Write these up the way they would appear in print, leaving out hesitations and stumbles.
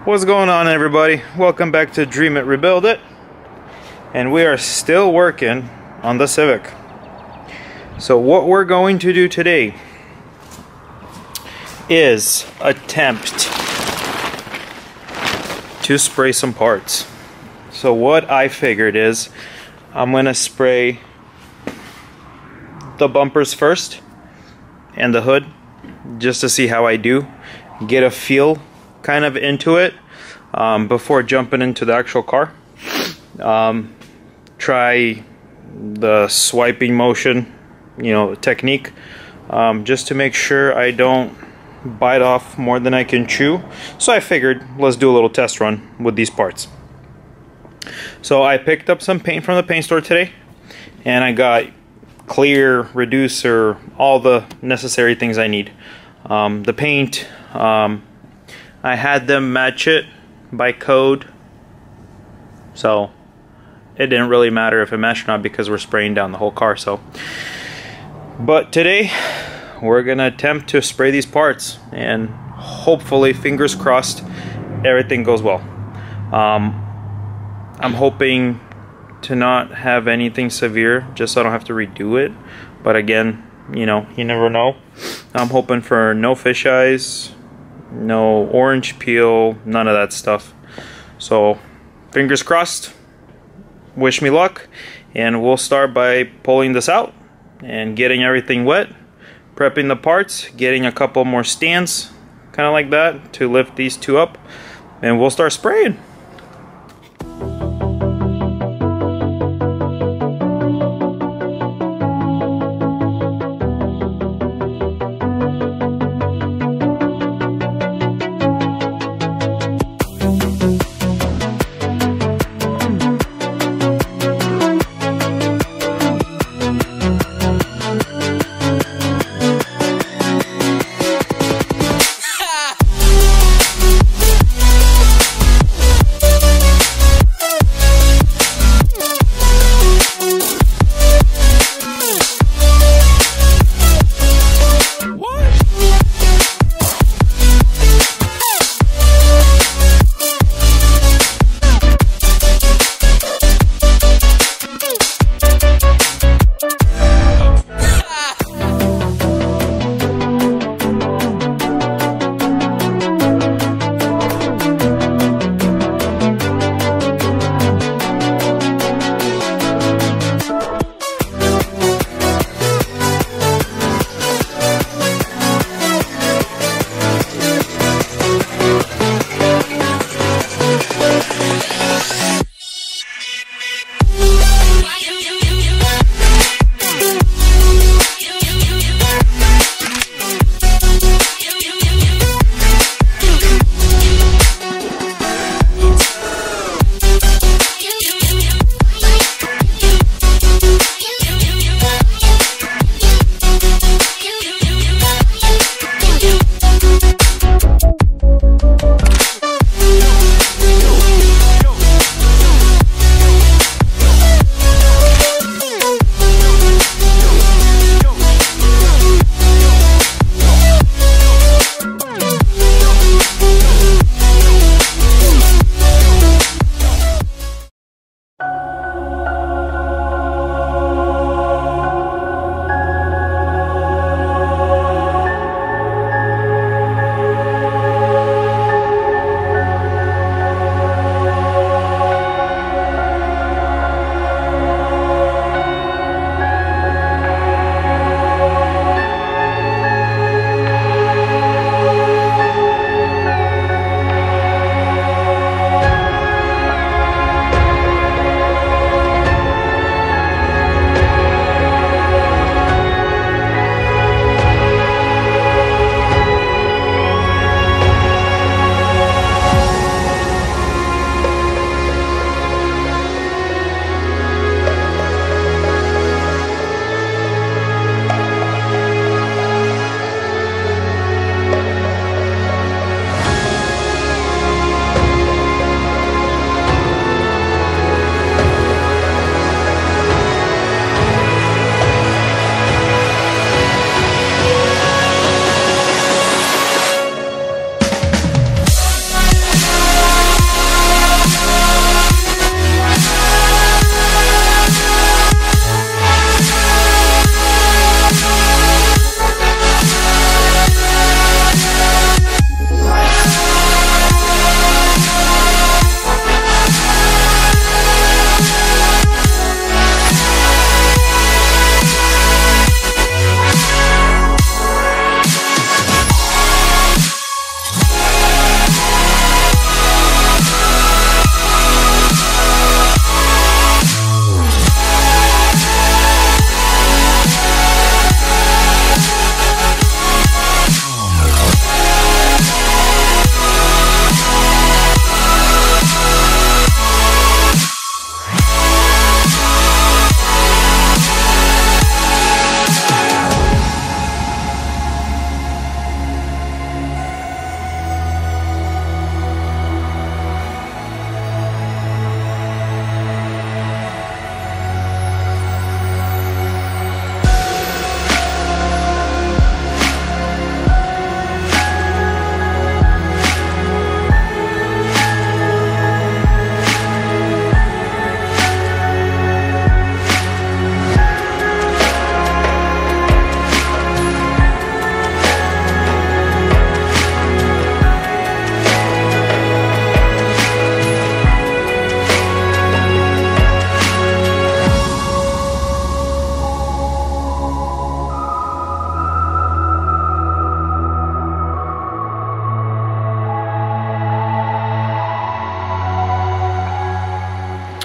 What's going on, everybody? Welcome back to Dream It, Rebuild It. And we are still working on the Civic. So what we're going to do today is attempt to spray some parts. So what I figured is I'm going to spray the bumpers first and the hood just to see how I do, get a feel kind of into it before jumping into the actual car. Try the swiping motion, technique, just to make sure I don't bite off more than I can chew. So I figured let's do a little test run with these parts. So I picked up some paint from the paint store today, and I got clear, reducer, all the necessary things I need. The paint, I had them match it by code, so it didn't really matter if it matched or not because we're spraying down the whole car. But today we're gonna attempt to spray these parts, and hopefully, fingers crossed, everything goes well. I'm hoping to not have anything severe, just so I don't have to redo it, but again, you never know. I'm hoping for no fisheyes, no orange peel, none of that stuff. So fingers crossed, wish me luck, and we'll start by pulling this out and getting everything wet, prepping the parts, getting a couple more stands kind of like that to lift these two up, and we'll start spraying.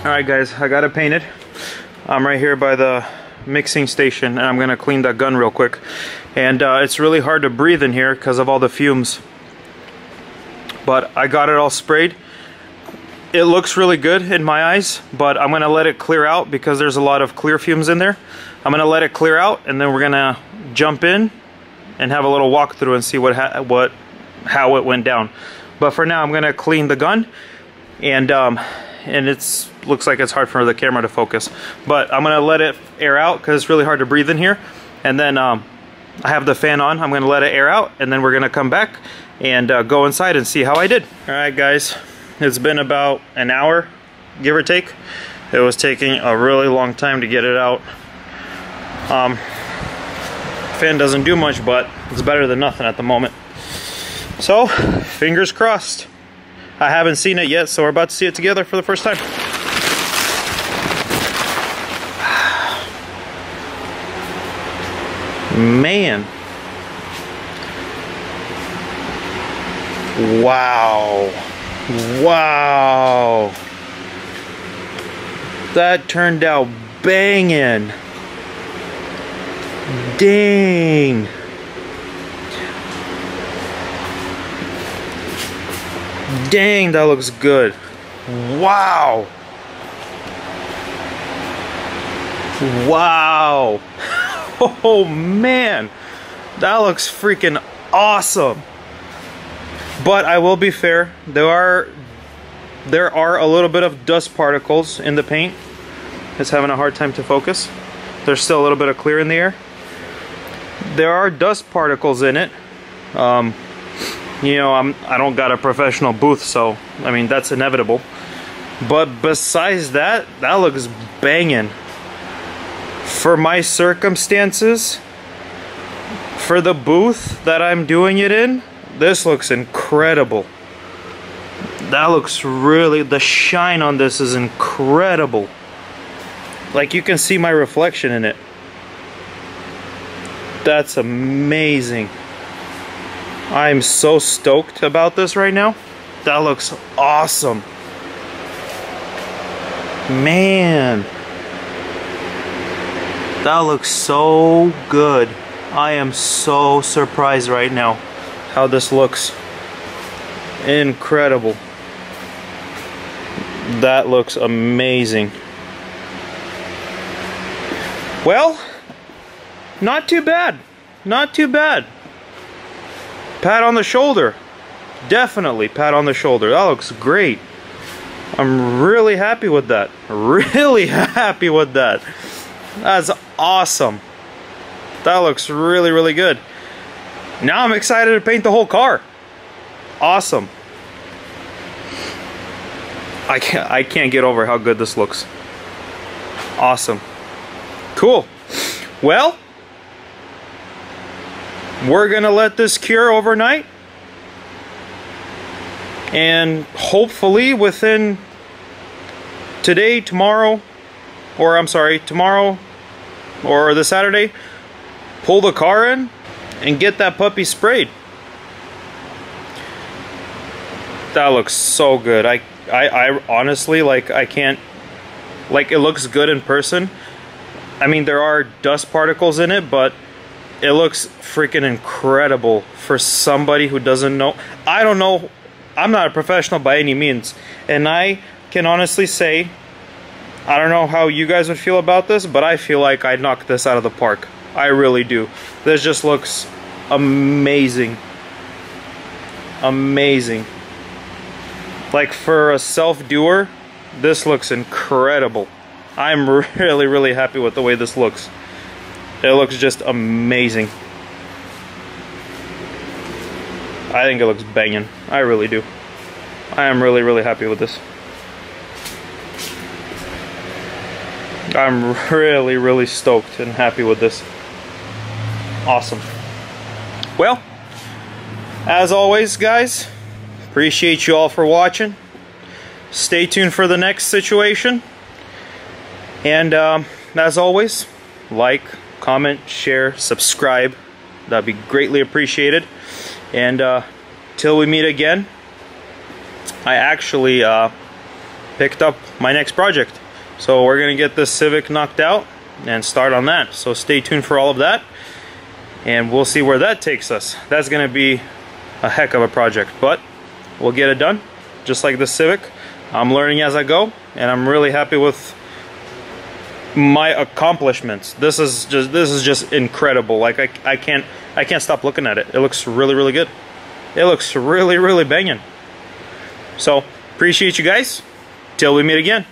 Alright guys, I got it painted. I'm right here by the mixing station and I'm gonna clean that gun real quick. And it's really hard to breathe in here because of all the fumes. But I got it all sprayed. It looks really good in my eyes, but I'm gonna let it clear out because there's a lot of clear fumes in there. I'm gonna let it clear out and then we're gonna jump in and have a little walkthrough and see how it went down. But for now I'm gonna clean the gun and it's looks like it's hard for the camera to focus, but I'm gonna let it air out because it's really hard to breathe in here. And then I have the fan on. I'm gonna let it air out and then we're gonna come back and go inside and see how I did. Alright guys, it's been about an hour, give or take. It was taking a really long time to get it out. Fan doesn't do much, but it's better than nothing at the moment. So, fingers crossed. I haven't seen it yet, so we're about to see it together for the first time. Man. Wow. Wow. That turned out banging. Dang. Dang, that looks good. Wow. Wow. Oh man. That looks freaking awesome. But I will be fair, there are a little bit of dust particles in the paint. It's having a hard time to focus. There's still a little bit of clear in the air. There are dust particles in it. You know, I don't got a professional booth, so I mean that's inevitable. But besides that, that looks banging. For my circumstances, for the booth that I'm doing it in, this looks incredible. That looks really, the shine on this is incredible. Like you can see my reflection in it. That's amazing. I'm so stoked about this right now. That looks awesome. Man. That looks so good. I am so surprised right now how this looks. Incredible. That looks amazing. Well, not too bad. Not too bad. Pat on the shoulder. Definitely pat on the shoulder. That looks great. I'm really happy with that. Really happy with that. That's awesome. That looks really, really good. Now I'm excited to paint the whole car. Awesome. I can't get over how good this looks. Awesome. Cool. Well, we're gonna let this cure overnight, and hopefully within today, tomorrow, or I'm sorry, tomorrow or the Saturday, pull the car in and get that puppy sprayed. That looks so good. I honestly, like, I can't, like, it looks good in person. I mean, there are dust particles in it, but it looks freaking incredible for somebody who doesn't know. I don't know. I'm not a professional by any means. And I can honestly say, I don't know how you guys would feel about this, but I feel like I knocked this out of the park. I really do. This just looks amazing. Amazing. Like for a self-doer, this looks incredible. I'm really, really happy with the way this looks. It looks just amazing. I think it looks banging. I really do. I am really, really happy with this. I'm really, really stoked and happy with this. Awesome. Well, as always, guys, appreciate you all for watching. Stay tuned for the next situation. And as always, like, comment, share, subscribe. That'd be greatly appreciated. And till we meet again, I actually picked up my next project. So we're gonna get this Civic knocked out and start on that. So stay tuned for all of that, and we'll see where that takes us. That's gonna be a heck of a project, but we'll get it done. Just like the Civic, I'm learning as I go, and I'm really happy with my accomplishments. This is just incredible. Like I can't stop looking at it. It looks really good. It looks really banging. So appreciate you guys. Till we meet again.